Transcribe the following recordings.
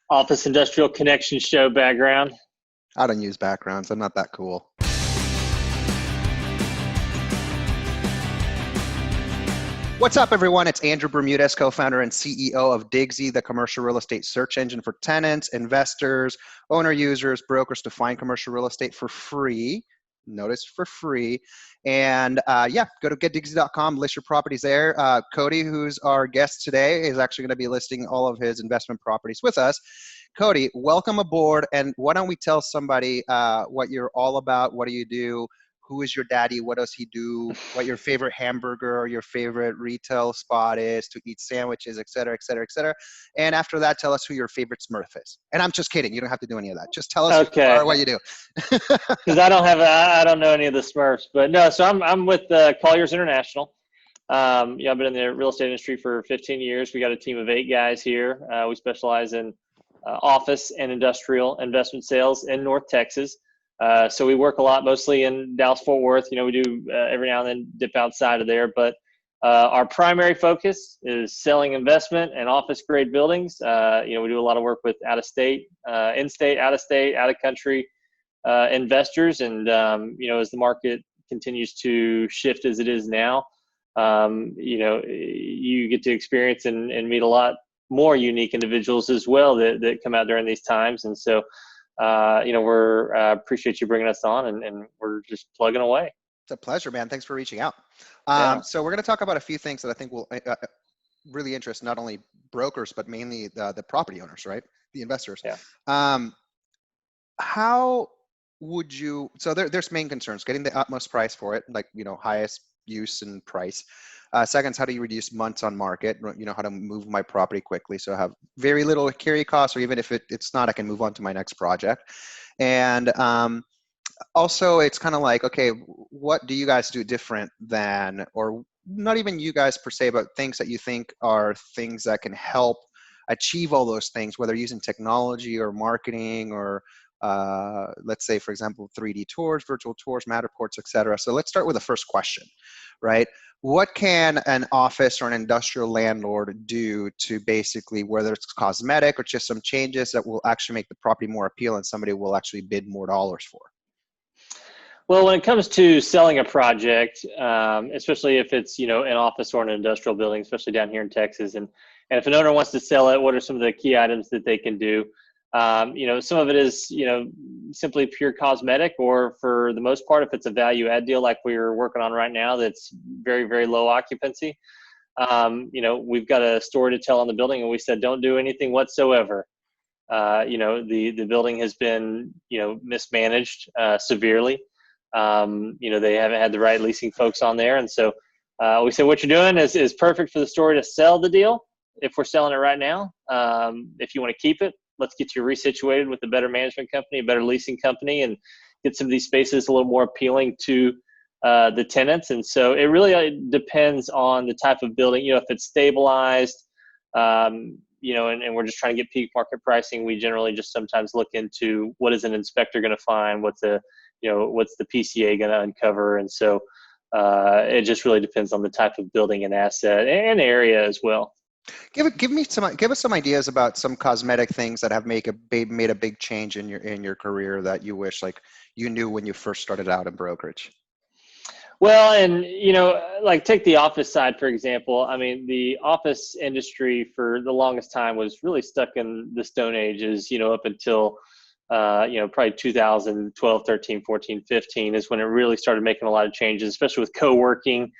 Office Industrial Connection show background. I don't use backgrounds. I'm not that cool. What's up, everyone? It's Andrew Bermudez, co-founder and CEO of Digsy, the commercial real estate search engine for tenants, investors, owner users, brokers to find commercial real estate for free. Notice for free. And go to getdigsy.com, list your properties there. Cody, who's our guest today, is actually going to be listing all of his investment properties with us. Cody, welcome aboard. And why don't we tell somebody what you're all about? What do you do? Who is your daddy? What does he do? What your favorite hamburger or your favorite retail spot is to eat sandwiches, et cetera, et cetera, et cetera. And after that, tell us who your favorite Smurf is. And I'm just kidding. You don't have to do any of that. Just tell us who you are, what you do. Because I don't know any of the Smurfs. But no, so I'm with Colliers International. I've been in the real estate industry for 15 years. We got a team of 8 guys here. We specialize in office and industrial investment sales in North Texas. So we work a lot, mostly in Dallas-Fort Worth. We do every now and then dip outside of there, but our primary focus is selling investment and office grade buildings. We do a lot of work with out-of-state, in-state, out-of-state, out-of-country investors. And, as the market continues to shift as it is now, you get to experience and meet a lot more unique individuals as well that come out during these times. And so, we're appreciate you bringing us on, and we're just plugging away. It's a pleasure, man. Thanks for reaching out. Yeah. So we're going to talk about a few things that I think will really interest not only brokers, but mainly the property owners, right? The investors. Yeah. How would you, so there's main concerns, getting the utmost price for it, like, highest use and price. Second, how do you reduce months on market? How to move my property quickly so I have very little carry costs, or even if it's not, I can move on to my next project. And also, it's kind of like, okay, what do you guys do different than, or not even you guys per se, but things that you think are things that can help achieve all those things, whether using technology or marketing or let's say, for example, 3D tours, virtual tours, Matterports, et cetera. So let's start with the first question, right? What can an office or an industrial landlord do to basically, whether it's cosmetic or just some changes that will actually make the property more appealing, somebody will actually bid more dollars for? Well, when it comes to selling a project, especially if it's, an office or an industrial building, especially down here in Texas, and if an owner wants to sell it, what are some of the key items that they can do? Some of it is, simply pure cosmetic, or for the most part, if it's a value add deal like we're working on right now, that's very, very low occupancy. We've got a story to tell on the building, and we said, don't do anything whatsoever. The building has been, mismanaged severely. They haven't had the right leasing folks on there. And so we said, what you're doing is perfect for the story to sell the deal. If we're selling it right now, if you want to keep it, let's get you resituated with a better management company, a better leasing company, and get some of these spaces a little more appealing to the tenants. And so it really depends on the type of building. If it's stabilized, and we're just trying to get peak market pricing, we generally just sometimes look into what is an inspector going to find, what's the PCA going to uncover. And so it just really depends on the type of building and asset and area as well. Give us some ideas about some cosmetic things that have made a big change in your career that you wish you knew when you first started out in brokerage. Well, and take the office side, for example. I mean, the office industry for the longest time was really stuck in the Stone Ages, up until probably 2012, 13, 14, 15 is when it really started making a lot of changes, especially with co-working,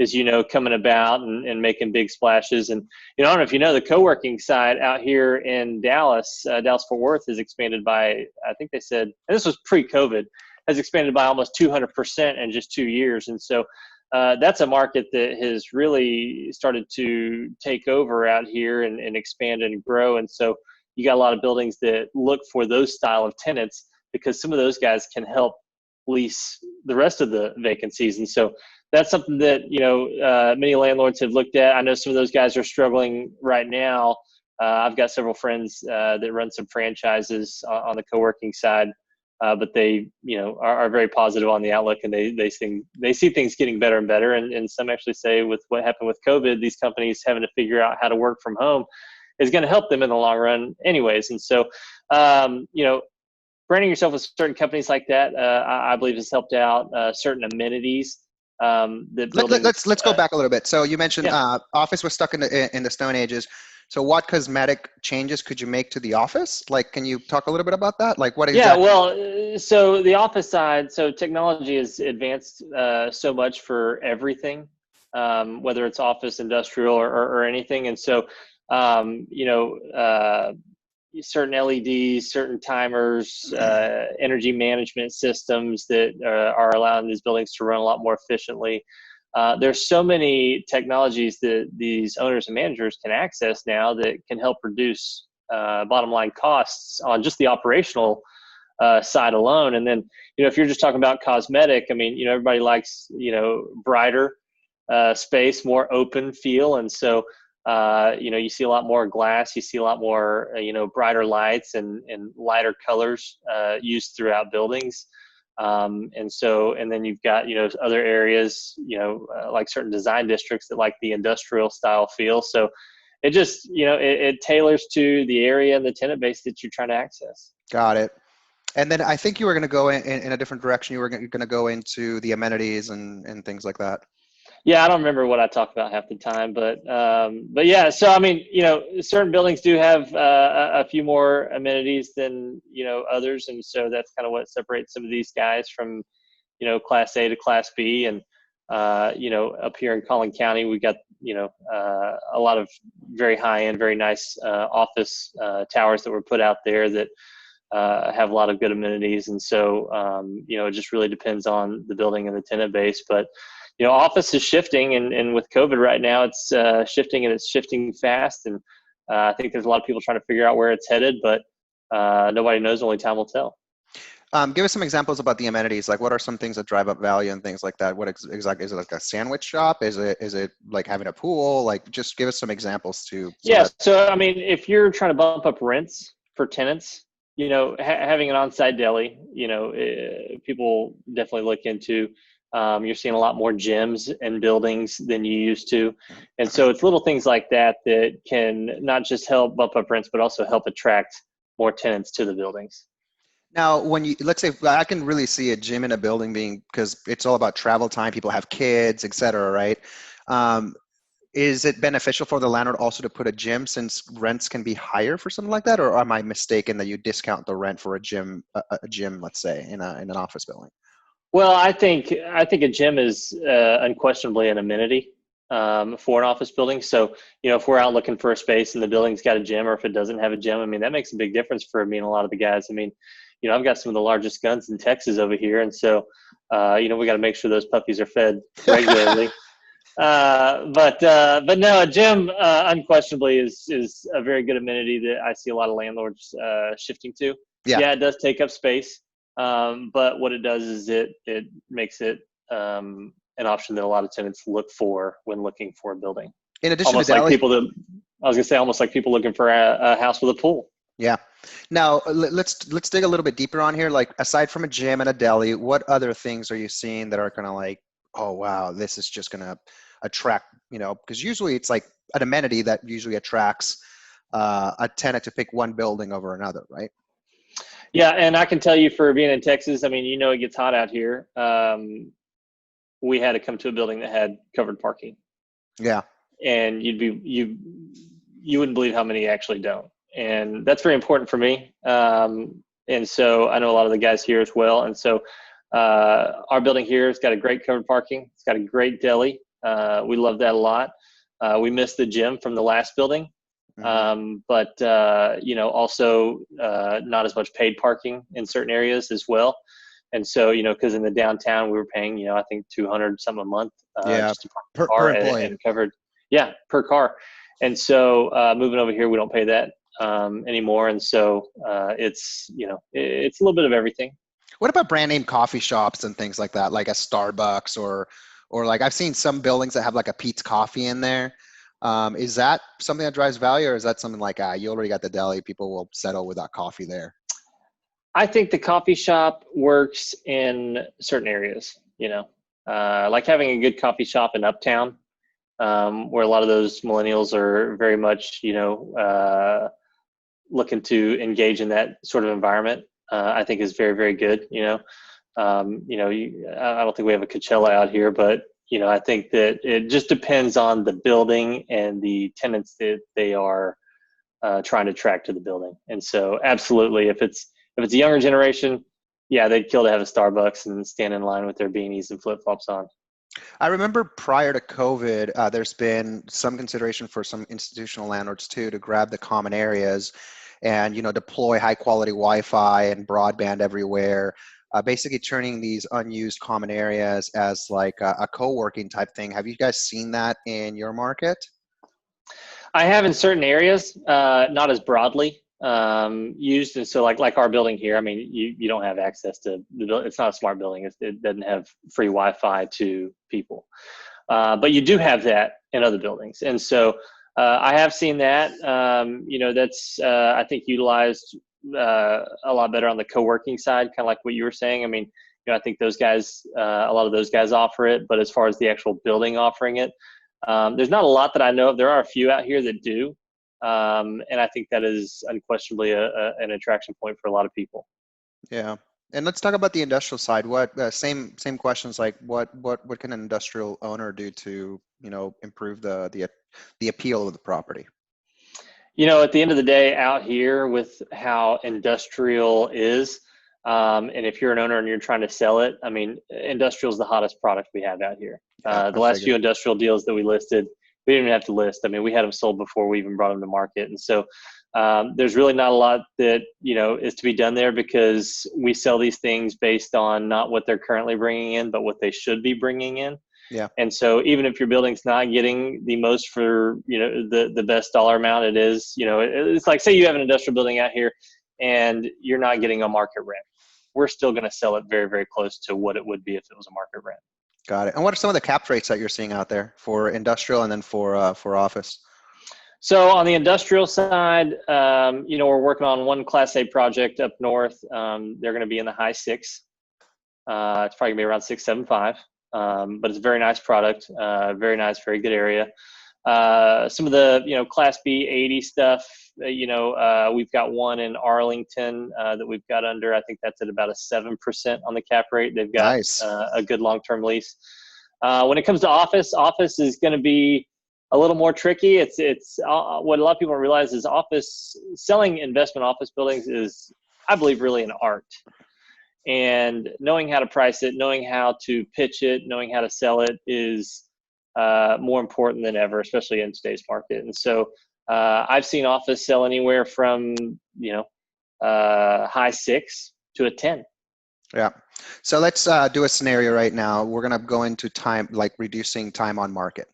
is, coming about and making big splashes. And, I don't know if the co-working side out here in Dallas, Dallas-Fort Worth has expanded by, I think they said, and this was pre-COVID, has expanded by almost 200% in just 2 years. And so that's a market that has really started to take over out here and expand and grow. And so you got a lot of buildings that look for those style of tenants, because some of those guys can help lease the rest of the vacancies. And so that's something that, many landlords have looked at. I know some of those guys are struggling right now. I've got several friends that run some franchises on the co-working side, but they, are very positive on the outlook, and they see things getting better and better. And some actually say with what happened with COVID, these companies having to figure out how to work from home, is going to help them in the long run anyways. And so, branding yourself with certain companies like that, I believe has helped out. Certain amenities that buildings. Let's go back a little bit. So you mentioned Yeah. office was stuck in the Stone Ages. So what cosmetic changes could you make to the office? Like, can you talk a little bit about that? Like, what Yeah, exactly? well, so the office side, so technology has advanced so much for everything, whether it's office, industrial, or anything. And so, certain LEDs, certain timers, energy management systems that are allowing these buildings to run a lot more efficiently. There's so many technologies that these owners and managers can access now that can help reduce bottom line costs on just the operational side alone. And then, if you're just talking about cosmetic, I mean, everybody likes, brighter space, more open feel. And so, you see a lot more glass, you see a lot more, brighter lights and lighter colors used throughout buildings. And then you've got, other areas, like certain design districts that like the industrial style feel. So it just, it tailors to the area and the tenant base that you're trying to access. Got it. And then I think you were going to go in a different direction. You were going to go into the amenities and things like that. Yeah, I don't remember what I talk about half the time, but yeah. So I mean, certain buildings do have a few more amenities than others, and so that's kind of what separates some of these guys from Class A to Class B. And up here in Collin County, we got a lot of very high end, very nice office towers that were put out there that have a lot of good amenities. And so it just really depends on the building and the tenant base, but. Office is shifting, and with COVID right now, it's shifting, and it's shifting fast. And I think there's a lot of people trying to figure out where it's headed, but nobody knows. Only time will tell. Give us some examples about the amenities. Like, what are some things that drive up value and things like that? What exactly is it? Like a sandwich shop? Is it like having a pool? Like, just give us some examples too. So I mean, if you're trying to bump up rents for tenants, having an on-site deli, people definitely look into. You're seeing a lot more gyms and buildings than you used to. And so it's little things like that that can not just help bump up rents, but also help attract more tenants to the buildings. Now, let's say I can really see a gym in a building because it's all about travel time, people have kids, et cetera, right? Is it beneficial for the landlord also to put a gym since rents can be higher for something like that? Or am I mistaken that you discount the rent for a gym, let's say, in an office building? Well, I think a gym is unquestionably an amenity for an office building. So, if we're out looking for a space and the building's got a gym, or if it doesn't have a gym, I mean, that makes a big difference for me and a lot of the guys. I mean, I've got some of the largest guns in Texas over here, and so, we got to make sure those puppies are fed regularly. But no, a gym unquestionably is a very good amenity that I see a lot of landlords shifting to. Yeah, it does take up space. But what it does is it makes it an option that a lot of tenants look for when looking for a building. In addition almost to like people that I was gonna say, almost like people looking for a house with a pool. Yeah. Now let's dig a little bit deeper on here. Like, aside from a gym and a deli, what other things are you seeing that are kind of like, oh wow, this is just gonna attract, because usually it's like an amenity that usually attracts a tenant to pick one building over another, right? Yeah, and I can tell you, for being in Texas, I mean, it gets hot out here. We had to come to a building that had covered parking. Yeah. And you wouldn't believe how many actually don't. And that's very important for me. And so I know a lot of the guys here as well. And so our building here has got a great covered parking. It's got a great deli. We love that a lot. We missed the gym from the last building. But also not as much paid parking in certain areas as well. And so, because in the downtown we were paying, I think $200 something a month just to park the car and covered. Yeah, per car. And so moving over here, we don't pay that anymore. And so it's a little bit of everything. What about brand name coffee shops and things like that, like a Starbucks or like I've seen some buildings that have like a Pete's Coffee in there. Is that something that drives value, or is that something like, you already got the deli, people will settle with that coffee there? I think the coffee shop works in certain areas, like having a good coffee shop in Uptown where a lot of those millennials are very much, looking to engage in that sort of environment, I think is very, very good. I don't think we have a Coachella out here, but I think that it just depends on the building and the tenants that they are trying to attract to the building. And so, absolutely, if it's a younger generation, yeah, they'd kill to have a Starbucks and stand in line with their beanies and flip flops on. I remember prior to COVID, there's been some consideration for some institutional landlords too to grab the common areas and deploy high quality Wi-Fi and broadband everywhere, basically turning these unused common areas as like a co-working type thing. Have you guys seen that in your market? I have in certain areas, not as broadly used. And so like our building here, I mean, you don't have access to the building. It's not a smart building. It doesn't have free Wi-Fi to people. But you do have that in other buildings. And so I have seen that, that's, I think, utilized a lot better on the co-working side, kind of like what you were saying. I mean, I think those guys, a lot of those guys offer it, but as far as the actual building offering it, there's not a lot that I know of. There are a few out here that do. And I think that is unquestionably an attraction point for a lot of people. Yeah. And let's talk about the industrial side. What same questions, like what can an industrial owner do to improve the appeal of the property? At the end of the day, out here with how industrial is, and if you're an owner and you're trying to sell it, I mean, industrial is the hottest product we have out here. The last few industrial deals that we listed, we didn't even have to list. I mean, we had them sold before we even brought them to market. And so there's really not a lot that, is to be done there, because we sell these things based on not what they're currently bringing in, but what they should be bringing in. Yeah. And so even if your building's not getting the most for, the best dollar amount, it is, it's like, say you have an industrial building out here and you're not getting a market rent. We're still going to sell it very, very close to what it would be if it was a market rent. Got it. And what are some of the cap rates that you're seeing out there for industrial and then for office? So on the industrial side, we're working on one Class A project up north. They're going to be in the high six. It's probably going to be around 6.75. But it's a very nice product, very nice, very good area. Some of the, Class B 80 stuff, we've got one in Arlington that we've got under. I think that's at about a 7% on the cap rate. They've got nice. A good long-term lease. When it comes to office is going to be a little more tricky. It's what a lot of people don't realize is selling investment office buildings is, I believe, really an art. And knowing how to price it, knowing how to pitch it, knowing how to sell it is more important than ever, especially in today's market. And so I've seen office sell anywhere from, high 6 to a 10. Yeah. So let's do a scenario right now. We're going to go into time, like reducing time on market.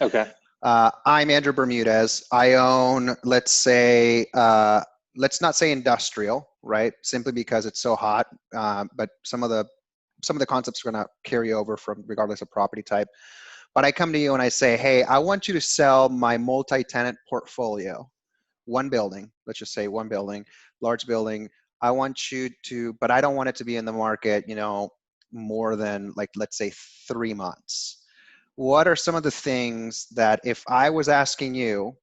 Okay. I'm Andrew Bermudez. I own, let's say, let's not say industrial, right? Simply because it's so hot. But some of the concepts are going to carry over from regardless of property type. But I come to you and I say, hey, I want you to sell my multi-tenant portfolio, one building. Let's just say one building, large building. I want you to, but I don't want it to be in the market, more than, like, let's say 3 months. What are some of the things that, if I was asking you,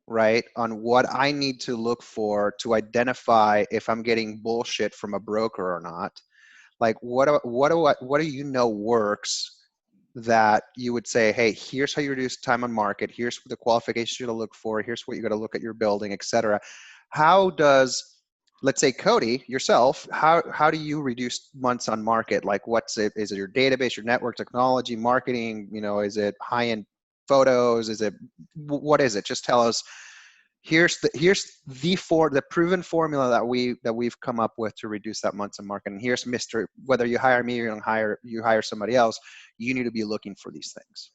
right, on what I need to look for to identify if I'm getting bullshit from a broker or not, like what do works that you would say, hey, here's how you reduce time on market, here's the qualifications you're to look for, here's what you got to look at your building, etc. How does, let's say, Cody, yourself, how do you reduce months on market? Like, is it your database, your network technology, marketing, is it high-end photos? What is it? Just tell us, here's the proven formula that we've come up with to reduce that months on market. And here's whether you hire me or you hire somebody else, you need to be looking for these things.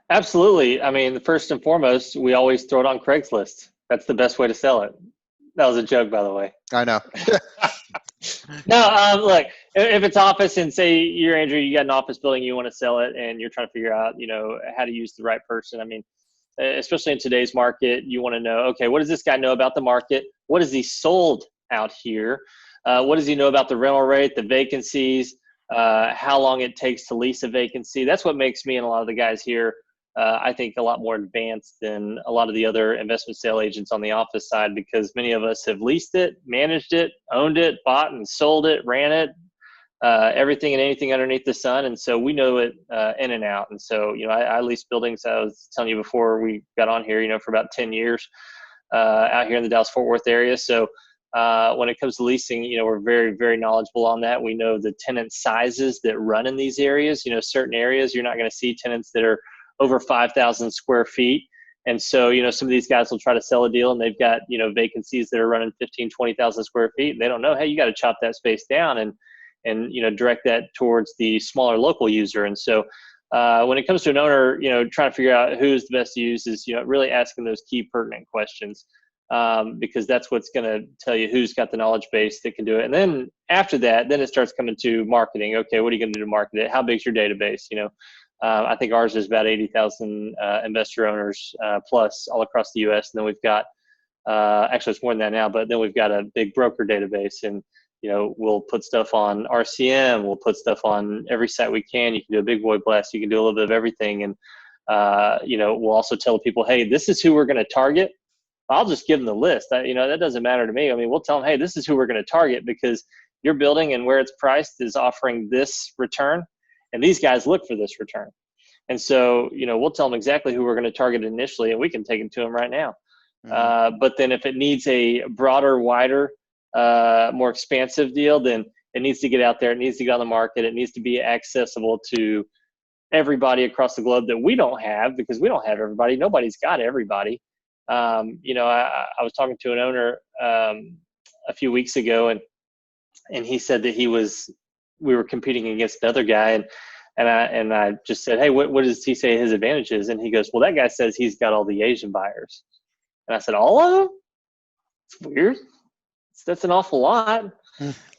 Absolutely. I mean, first and foremost, we always throw it on Craigslist. That's the best way to sell it. That was a joke, by the way. I know. No, look, if it's office and say you're Andrew, you got an office building, you want to sell it and you're trying to figure out, how to use the right person. I mean, especially in today's market, you want to know, okay, what does this guy know about the market? What has he sold out here? What does he know about the rental rate, the vacancies, how long it takes to lease a vacancy? That's what makes me and a lot of the guys here I think, a lot more advanced than a lot of the other investment sale agents on the office side, because many of us have leased it, managed it, owned it, bought and sold it, ran it, everything and anything underneath the sun. And so we know it in and out. And so, I leased buildings, I was telling you before we got on here, for about 10 years out here in the Dallas-Fort Worth area. So when it comes to leasing, we're very, very knowledgeable on that. We know the tenant sizes that run in these areas. Certain areas, you're not going to see tenants that are over 5,000 square feet. And so, some of these guys will try to sell a deal and they've got, vacancies that are running 15, 20,000 square feet. And they don't know, hey, you got to chop that space down and direct that towards the smaller local user. And so when it comes to an owner, trying to figure out who's the best to use is, really asking those key pertinent questions, because that's what's going to tell you who's got the knowledge base that can do it. And then after that, then it starts coming to marketing. Okay, what are you going to do to market it? How big's your database? I think ours is about 80,000 investor owners plus all across the U.S. And then we've got, actually it's more than that now, but then we've got a big broker database, and we'll put stuff on RCM, we'll put stuff on every site we can. You can do a big boy blast, you can do a little bit of everything. And we'll also tell people, hey, this is who we're going to target. I'll just give them the list. That doesn't matter to me. I mean, we'll tell them, hey, this is who we're going to target because your building and where it's priced is offering this return. And these guys look for this return. And so, we'll tell them exactly who we're going to target initially, and we can take them to them right now. Mm-hmm. But then if it needs a broader, wider, more expansive deal, then it needs to get out there. It needs to get on the market. It needs to be accessible to everybody across the globe that we don't have, because we don't have everybody. Nobody's got everybody. I was talking to an owner a few weeks ago, and he said that we were competing against another guy, and I just said, hey, what does he say his advantage is? And he goes, well, that guy says he's got all the Asian buyers. And I said, all of them? It's weird. That's an awful lot.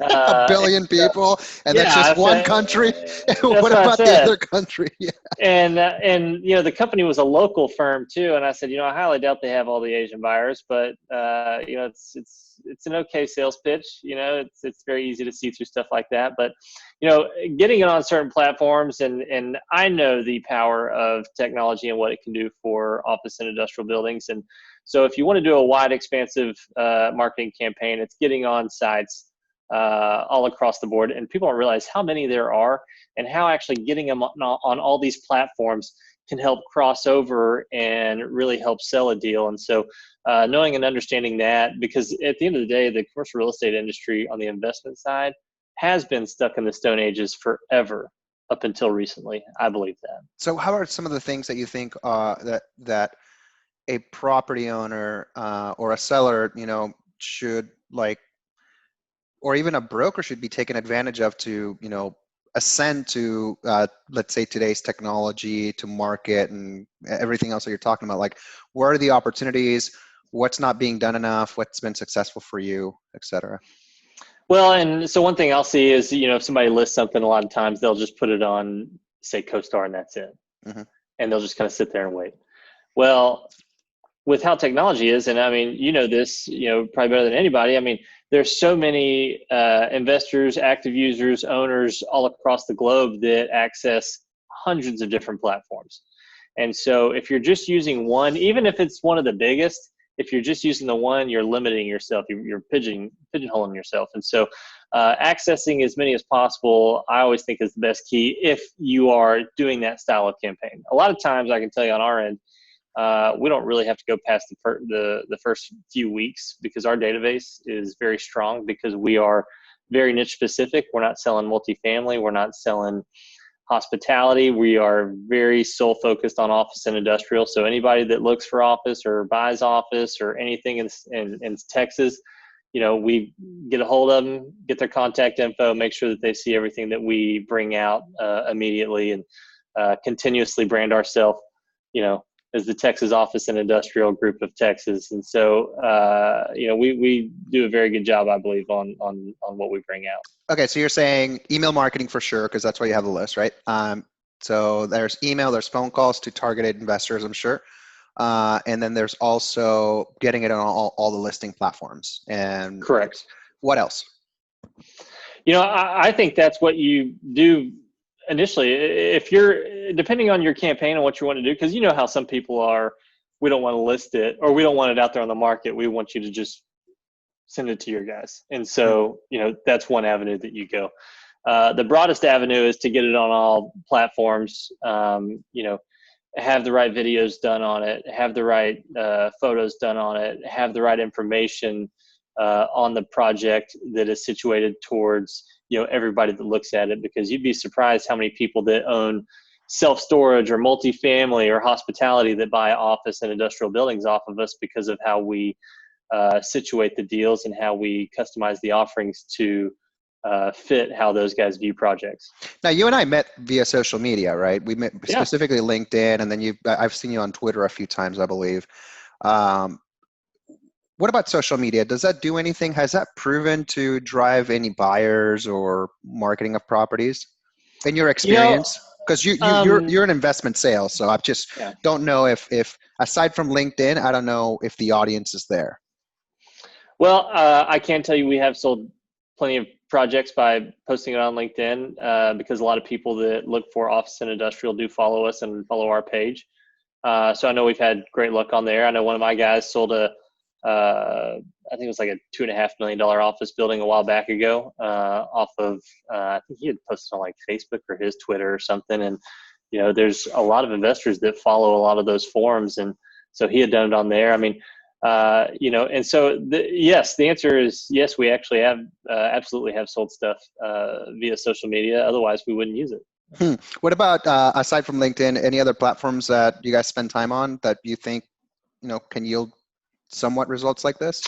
A billion people, and that's just one country. What about the other country? Yeah. And the company was a local firm too. And I said, I highly doubt they have all the Asian buyers, but it's an okay sales pitch. It's very easy to see through stuff like that. But getting it on certain platforms, and I know the power of technology and what it can do for office and industrial buildings. And so if you want to do a wide, expansive marketing campaign, it's getting on sites all across the board. And people don't realize how many there are, and how actually getting them on all these platforms can help cross over and really help sell a deal. And so knowing and understanding that, because at the end of the day, the commercial real estate industry on the investment side has been stuck in the Stone Ages forever up until recently. I believe that. So how are some of the things that you think that a property owner or a seller, should or even a broker should be taken advantage of to, ascend to, let's say, today's technology, to market and everything else that you're talking about? Like, where are the opportunities? What's not being done enough? What's been successful for you, et cetera? Well, and so one thing I'll see is, if somebody lists something, a lot of times they'll just put it on, say, CoStar, and that's it. Mm-hmm. And they'll just kind of sit there and wait. Well, with how technology is, and I mean, this, probably better than anybody. I mean, there's so many investors, active users, owners all across the globe that access hundreds of different platforms. And so if you're just using one, even if it's one of the biggest, if you're just using the one, you're limiting yourself. You're pigeonholing yourself. And so accessing as many as possible, I always think, is the best key if you are doing that style of campaign. A lot of times, I can tell you on our end, we don't really have to go past the first few weeks, because our database is very strong, because we are very niche specific. We're not selling multifamily. We're not selling hospitality. We are very sole focused on office and industrial. So anybody that looks for office or buys office or anything in Texas, we get a hold of them, get their contact info, make sure that they see everything that we bring out immediately, and continuously brand ourselves, as the Texas Office and Industrial Group of Texas. And so, we do a very good job, I believe, on what we bring out. Okay, so you're saying email marketing for sure, because that's why you have the list, right? So there's email, there's phone calls to targeted investors, I'm sure. And then there's also getting it on all the listing platforms. And correct. What else? I think that's what you do initially, if you're depending on your campaign and what you want to do, because you know how some people are, we don't want to list it or we don't want it out there on the market. We want you to just send it to your guys. And so, that's one avenue that you go. The broadest avenue is to get it on all platforms, have the right videos done on it, have the right photos done on it, have the right information on the project that is situated towards, everybody that looks at it, because you'd be surprised how many people that own self-storage or multifamily or hospitality that buy office and industrial buildings off of us because of how we situate the deals and how we customize the offerings to fit how those guys view projects. Now, you and I met via social media, right? We met Yeah. specifically LinkedIn, and then I've seen you on Twitter a few times, I believe. What about social media? Does that do anything? Has that proven to drive any buyers or marketing of properties in your experience? Because you're an investment sales, so I just don't know if aside from LinkedIn, I don't know if the audience is there. Well, I can tell you we have sold plenty of projects by posting it on LinkedIn because a lot of people that look for office and industrial do follow us and follow our page. So I know we've had great luck on there. I know one of my guys sold I think it was like a $2.5 million office building a while back ago off of, I think he had posted on like Facebook or his Twitter or something. And, there's a lot of investors that follow a lot of those forums. And so he had done it on there. I mean, and so yes, the answer is yes, we actually have absolutely have sold stuff via social media. Otherwise we wouldn't use it. What about, aside from LinkedIn, any other platforms that you guys spend time on that you think, can yield somewhat results like this?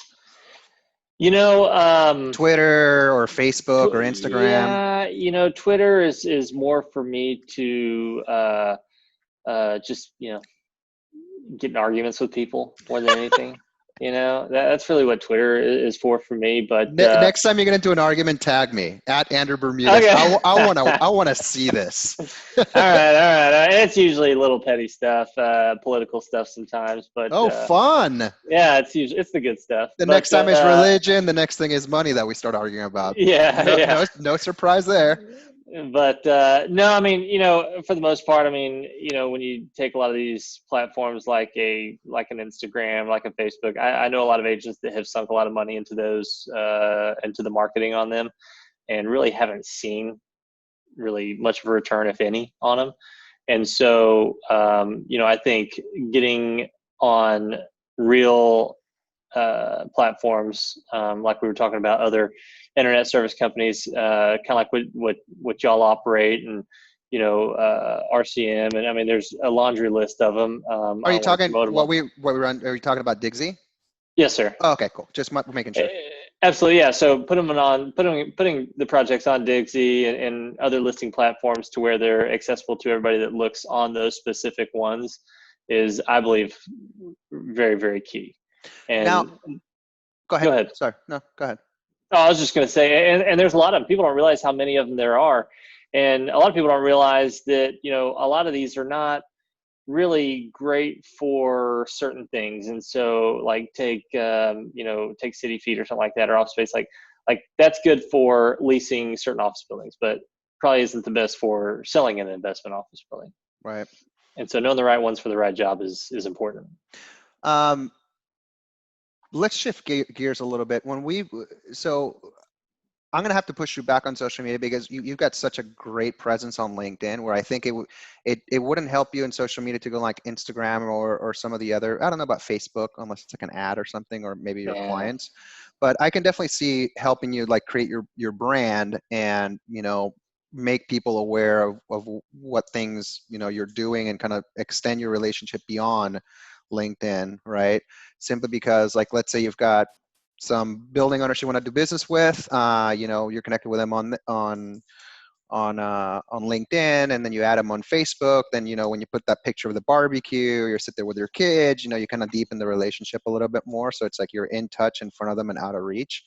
Twitter or Facebook or Instagram? Yeah, Twitter is more for me to just, get in arguments with people more than anything. That's really what Twitter is for me. But next time you get into an argument, tag me at Andrew Bermudez. Okay. I want to see this. All right. It's usually little petty stuff, political stuff sometimes. But fun. Yeah, it's the good stuff. The next time is religion. The next thing is money that we start arguing about. Yeah. No surprise there. But no, I mean, for the most part, I mean, when you take a lot of these platforms like an Instagram, like a Facebook, I know a lot of agents that have sunk a lot of money into those, into the marketing on them, and really haven't seen really much of a return, if any, on them. And so, I think getting on real platforms, like we were talking about, other internet service companies, kind of like what y'all operate, and RCM, and I mean, there's a laundry list of them. Are you talking what we run? Are you talking about Digsy? Yes, sir. Oh, okay, cool. Just making sure. Absolutely, yeah. So putting the projects on Digsy and other listing platforms to where they're accessible to everybody that looks on those specific ones is, I believe, very, very key. And now, go ahead. Go ahead. Sorry, no, go ahead. Oh, I was just going to say, and there's a lot of them. People don't realize how many of them there are. And a lot of people don't realize that, a lot of these are not really great for certain things. And so like take City Feet or something like that, or office space, like that's good for leasing certain office buildings, but probably isn't the best for selling an investment office building. Right. And so knowing the right ones for the right job is important. Let's shift gears a little bit. So I'm going to have to push you back on social media because you've got such a great presence on LinkedIn, where I think it wouldn't help you in social media to go like Instagram or some of the other, I don't know about Facebook, unless it's like an ad or something, or maybe your clients. But I can definitely see helping you like create your brand and, make people aware of what things, you're doing, and kind of extend your relationship beyond LinkedIn, right? Simply because, like, let's say you've got some building owners you want to do business with, you're connected with them on LinkedIn, and then you add them on Facebook. Then, when you put that picture of the barbecue, you sit there with your kids, you kind of deepen the relationship a little bit more. So it's like you're in touch in front of them and out of reach.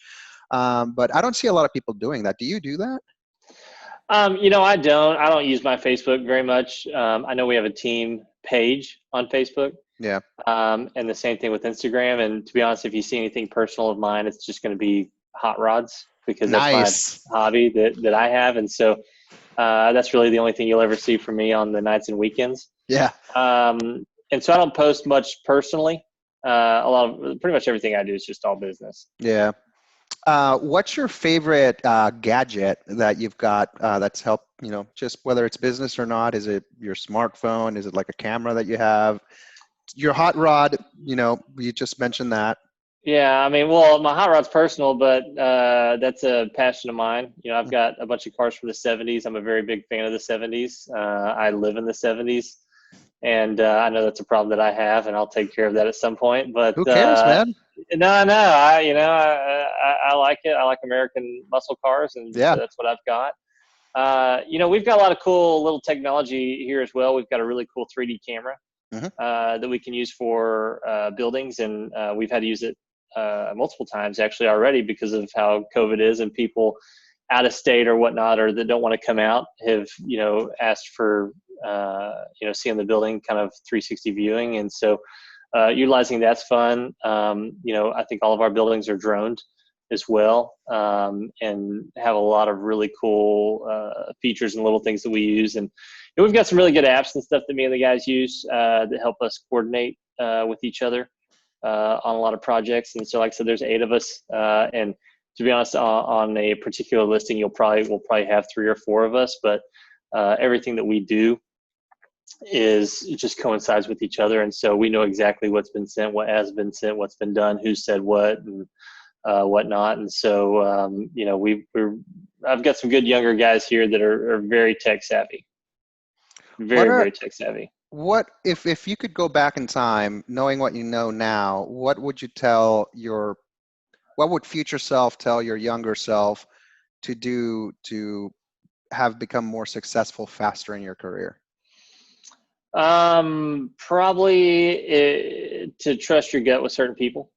But I don't see a lot of people doing that. Do you do that? I don't use my Facebook very much. I know we have a team page on Facebook. Yeah. And the same thing with Instagram. And to be honest, if you see anything personal of mine, it's just going to be hot rods because that's Nice. my hobby that I have. And so that's really the only thing you'll ever see from me on the nights and weekends. Yeah. And so I don't post much personally. Pretty much everything I do is just all business. Yeah. What's your favorite gadget that you've got that's helped, just whether it's business or not? Is it your smartphone? Is it like a camera that you have? Your hot rod, you just mentioned that. Yeah, I mean, well, my hot rod's personal, but that's a passion of mine. I've got a bunch of cars from the 70s. I'm a very big fan of the 70s. I live in the 70s, and I know that's a problem that I have, and I'll take care of that at some point. But Who cares, man? no, I like it. I like American muscle cars, and Yeah. so that's what I've got. We've got a lot of cool little technology here as well. We've got a really cool 3D camera that we can use for buildings, and we've had to use it multiple times actually already because of how COVID is, and people out of state or whatnot, or that don't want to come out, have asked for seeing the building kind of 360 viewing, and so utilizing that's fun. I think all of our buildings are droned as well, and have a lot of really cool features and little things that we use, and we've got some really good apps and stuff that me and the guys use that help us coordinate with each other on a lot of projects. And so, like I said, there's 8 of us, and to be honest, on a particular listing, we'll probably have 3 or 4 of us, but everything that we do it just coincides with each other, and so we know exactly what's been sent, what has been sent, what's been done, who said what, and whatnot. And so I've got some good younger guys here that are very tech savvy, very tech savvy. What if you could go back in time, knowing what you know now, what would future self tell your younger self to do to have become more successful faster in your career? Probably to trust your gut with certain people.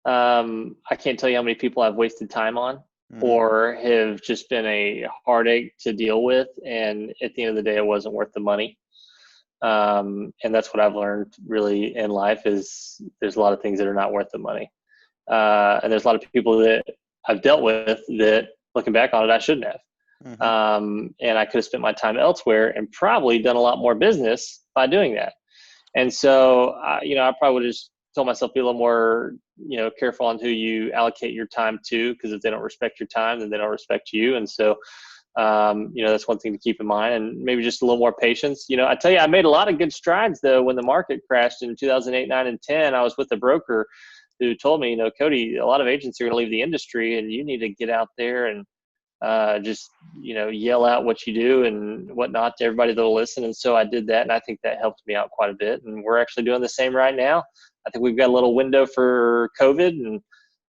I can't tell you how many people I've wasted time on or have just been a heartache to deal with, and at the end of the day, it wasn't worth the money. And that's what I've learned really in life is there's a lot of things that are not worth the money. And there's a lot of people that I've dealt with that, looking back on it, I shouldn't have. And I could have spent my time elsewhere and probably done a lot more business by doing that. And so, I probably would have just told myself, be a little more, careful on who you allocate your time to, because if they don't respect your time, then they don't respect you. And so, that's one thing to keep in mind, and maybe just a little more patience. I tell you, I made a lot of good strides though when the market crashed in 2008, 9, and 10. I was with a broker who told me, Cody, a lot of agents are going to leave the industry, and you need to get out there and just yell out what you do and whatnot to everybody that'll listen. And so I did that, and I think that helped me out quite a bit. And we're actually doing the same right now. I think we've got a little window for COVID, and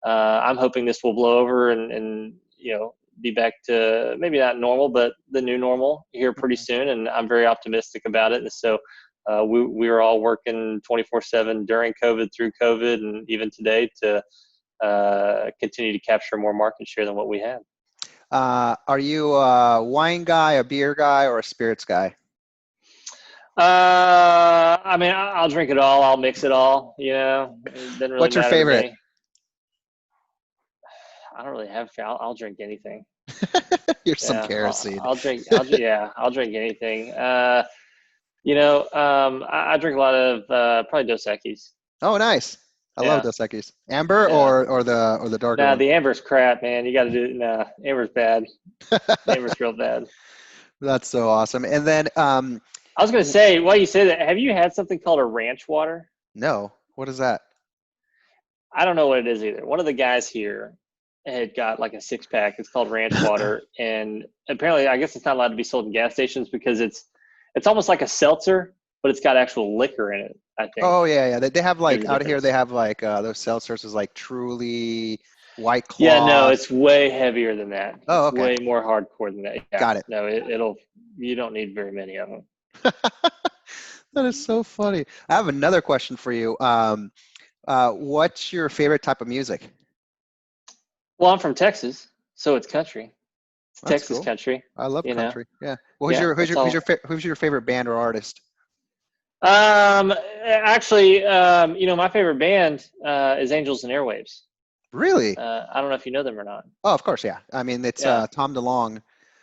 I'm hoping this will blow over and be back to maybe not normal, but the new normal here pretty soon. And I'm very optimistic about it. And so we were all working 24/7 during COVID, through COVID, and even today to continue to capture more market share than what we had. Are you a wine guy, a beer guy, or a spirits guy? I mean, I'll drink it all. I'll mix it all. It doesn't really What's your matter to favorite? me. I don't really have. I'll drink anything. You're some kerosene. I'll drink. I'll drink anything. I drink a lot of probably Dos Equis. Oh, nice. I love Dos Equis. Amber or the darker one? The Amber's crap, man. You got to do. Amber's bad. Amber's real bad. That's so awesome. And then I was going to say, while you say that, have you had something called a ranch water? No. What is that? I don't know what it is either. One of the guys here had got like a 6-pack. It's called ranch water, and apparently, I guess it's not allowed to be sold in gas stations because it's almost like a seltzer, but it's got actual liquor in it, I think. Oh yeah. They have like out here. They have like those seltzers is like Truly, White Claw. Yeah, no, it's way heavier than that. Oh, it's okay. Way more hardcore than that. Yeah. Got it. No, you don't need very many of them. That is so funny. I have another question for you. What's your favorite type of music? Well, I'm from Texas, so it's country. It's That's Texas cool. country. I love country. Yeah. Well, who's your favorite band or artist? Actually, my favorite band is Angels and Airwaves. Really? I don't know if you know them or not. Oh, of course, yeah. I mean, it's Yeah. Tom DeLonge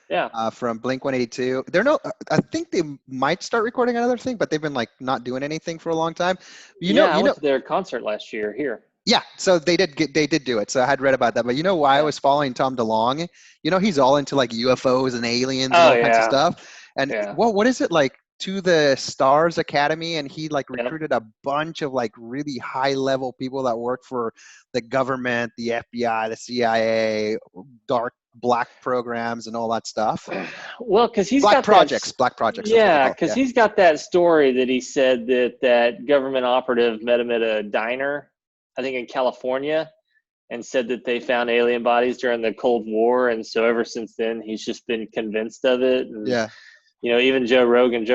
Yeah. from Blink 182. They're no, I think they might start recording another thing, but they've been like not doing anything for a long time. Yeah. I went to their concert last year here. Yeah, so they did do it. So I had read about that. But you know why I Yeah. was following Tom DeLonge? You know, he's all into like UFOs and aliens and Oh all kinds of yeah. stuff. And Yeah. what is it like to the Stars Academy? And he like Yep. recruited a bunch of like really high level people that work for the government, the FBI, the CIA, black programs and all that stuff. Well, because he's Black got projects, that. black projects. That's what they Yeah, call it. because Yeah. he's got that story that he said that government operative met him at a diner, I think in California, and said that they found alien bodies during the Cold War, and so ever since then he's just been convinced of it. And Yeah. even Joe Rogan's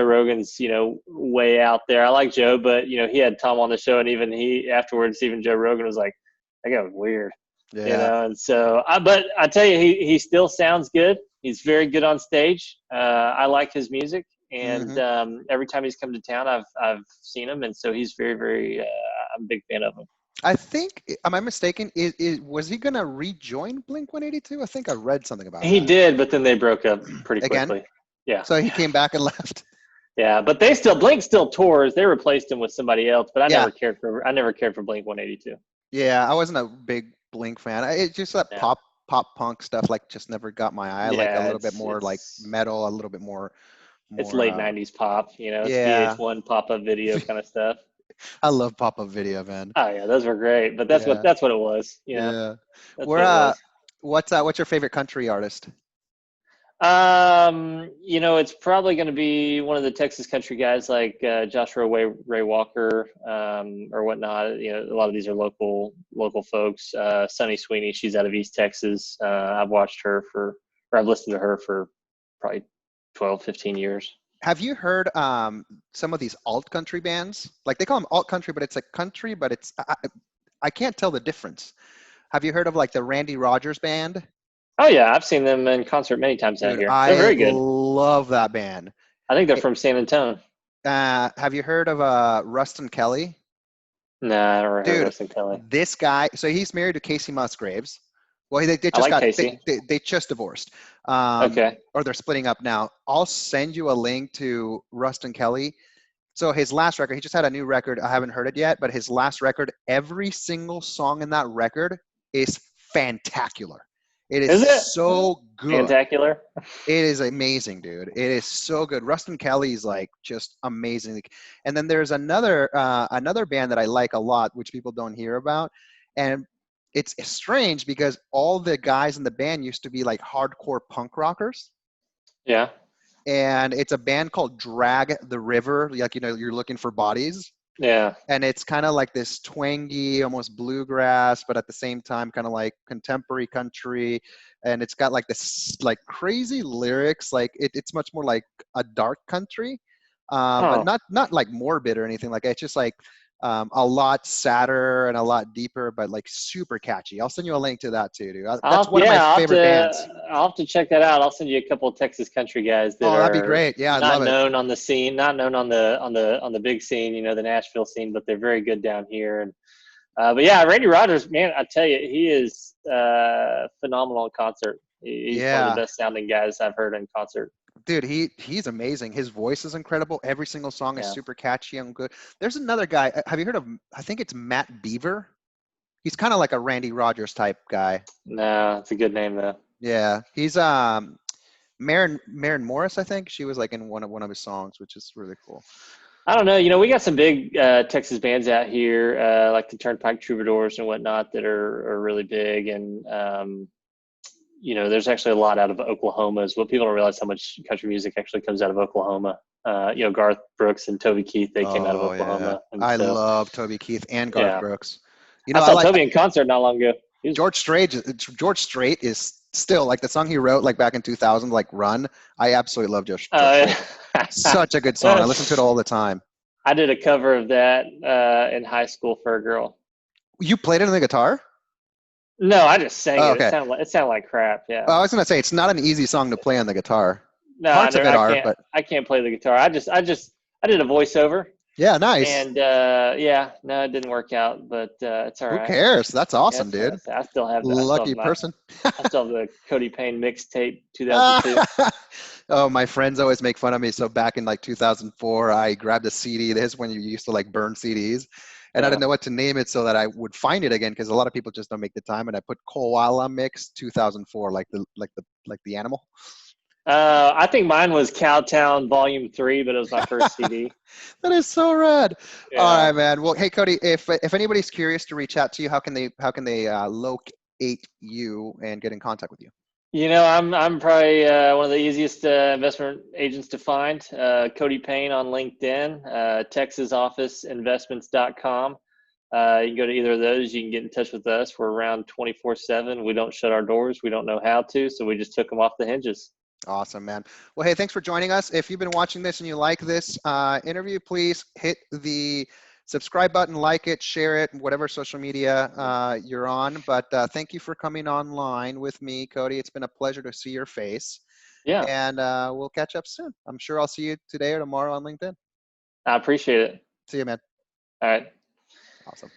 way out there. I like Joe, but he had Tom on the show, and even even Joe Rogan was like, that guy was weird. Yeah. And so but I tell you, he still sounds good. He's very good on stage. I like his music, and Mm-hmm. every time he's come to town, I've seen him, and so he's very, very. I'm a big fan of him. I think, am I mistaken? Was he gonna rejoin Blink 182? I think I read something about He that. did, but then they broke up pretty Again? quickly. Yeah. So he came back and left. Yeah, but Blink still tours. They replaced him with somebody else, but I Yeah. never cared for Blink 182. Yeah, I wasn't a big Blink fan. It's just that Yeah. pop punk stuff like just never got my eye. I like a little bit more like metal, a little bit more. It's late '90s pop, it's Yeah. VH1 pop-up video kind of stuff. I love pop-up video, man. Oh yeah, those were great, but that's what it was. Yeah. That's what it was. What's your favorite country artist? It's probably going to be one of the Texas country guys like Joshua Ray Walker, or whatnot. A lot of these are local folks. Sunny Sweeney, she's out of East Texas. I've I've listened to her for probably 12, 15 years. Have you heard some of these alt country bands? Like they call them alt country, but it's like country, but it's I can't tell the difference. Have you heard of like the Randy Rogers band? Oh yeah, I've seen them in concert many times out here. They're very good. I love that band. I think they're from San Antonio. Have you heard of Rustin Kelly? No, I don't remember Rustin Kelly. This guy, so he's married to Casey Musgraves. Well, they just Casey. They just divorced. Okay. Or they're splitting up now. I'll send you a link to Rustin Kelly. So his last record, he just had a new record. I haven't heard it yet, but his last record, every single song in that record is fantacular. It is so good. Fantacular? It is amazing, dude. It is so good. Rustin Kelly's like just amazing. And then there's another band that I like a lot, which people don't hear about. And it's strange because all the guys in the band used to be like hardcore punk rockers. Yeah. And it's a band called Drag the River. Like, you're looking for bodies. Yeah. And it's kind of like this twangy, almost bluegrass, but at the same time, kind of like contemporary country. And it's got like this like crazy lyrics. Like it's much more like a dark country, but not like morbid or anything like that. It's just like a lot sadder and a lot deeper, but like super catchy. I'll send you a link to that too, dude. That's one of my favorite bands. I'll have to check that out. I'll send you a couple of Texas country guys that that'd be great. Yeah, I'd love it. Not known on the scene, not known on the big scene, the Nashville scene, but they're very good down here. And but yeah, Randy Rogers, man, I tell you, he is phenomenal in concert. He's one of the best sounding guys I've heard in concert. Dude, he's amazing. His voice is incredible. Every single song is super catchy and good. There's another guy. Have you heard of? I think it's Matt Beaver. He's kind of like a Randy Rogers type guy. No, it's a good name though. Yeah, he's Maren Morris. I think she was like in one of his songs, which is really cool. I don't know. We got some big Texas bands out here, like the Turnpike Troubadours and whatnot, that are really big. And there's actually a lot out of Oklahoma as well. People don't realize how much country music actually comes out of Oklahoma. Garth Brooks and Toby Keith, they came out of Oklahoma. Yeah. I love Toby Keith and Garth Brooks. I saw Toby in concert not long ago. George Strait is still like the song he wrote like back in 2000, like Run. I absolutely love George Strait. Such a good song. I listen to it all the time. I did a cover of that in high school for a girl. You played it on the guitar? No, I just sang it. Okay. It sounded like crap. Yeah. Well, I was gonna say it's not an easy song to play on the guitar. No, parts of it are, but I can't play the guitar. I did a voiceover. Yeah, nice. And yeah, no, it didn't work out, but it's all Who right. cares? That's Yeah, awesome, dude. I still have Lucky person. the Cody Payne mixtape 2002. Oh, my friends always make fun of me. So back in like 2004, I grabbed a CD. This is when you used to like burn CDs, and I Yeah. didn't know what to name it so that I would find it again because a lot of people just don't make the time. And I put Koala Mix 2004, like the animal. I think mine was Cowtown Volume 3, but it was my first CD. That is so rad. All Yeah. right, man. Well, hey, Cody, if anybody's curious to reach out to you, how can they locate you and get in contact with you? I'm probably one of the easiest investment agents to find. Cody Payne on LinkedIn, TexasOfficeInvestments.com. You can go to either of those. You can get in touch with us. We're around 24/7. We don't shut our doors. We don't know how to, so we just took them off the hinges. Awesome, man. Well, hey, thanks for joining us. If you've been watching this and you like this interview, please hit the subscribe button, like it, share it, whatever social media you're on. But thank you for coming online with me, Cody. It's been a pleasure to see your face. Yeah, And we'll catch up soon. I'm sure I'll see you today or tomorrow on LinkedIn. I appreciate it. See you, man. All right. Awesome.